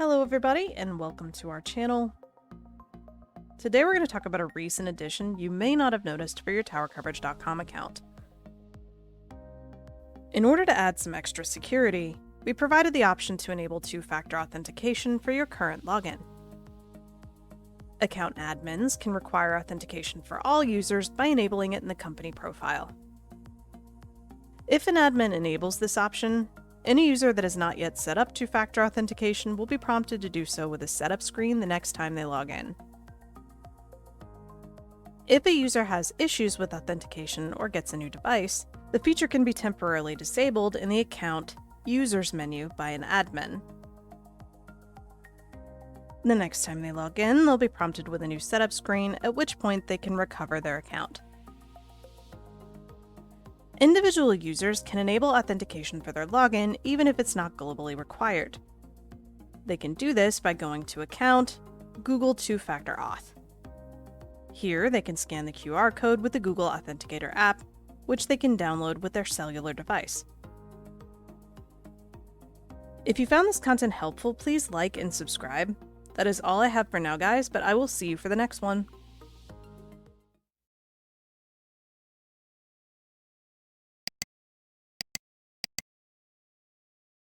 Hello everybody and welcome to our channel. Today we're going to talk about a recent addition you may not have noticed for your TowerCoverage.com account. In order to add some extra security, we provided the option to enable two-factor authentication for your current login. Account admins can require authentication for all users by enabling it in the company profile. If an admin enables this option, any user that has not yet set up two-factor authentication will be prompted to do so with a setup screen the next time they log in. If a user has issues with authentication or gets a new device, the feature can be temporarily disabled in the Account Users menu by an admin. The next time they log in, they'll be prompted with a new setup screen, at which point they can recover their account. Individual users can enable authentication for their login even if it's not globally required. They can do this by going to Account, Google Two-Factor Auth. Here, they can scan the QR code with the Google Authenticator app, which they can download with their cellular device. If you found this content helpful, please like and subscribe. That is all I have for now, guys, but I will see you for the next one.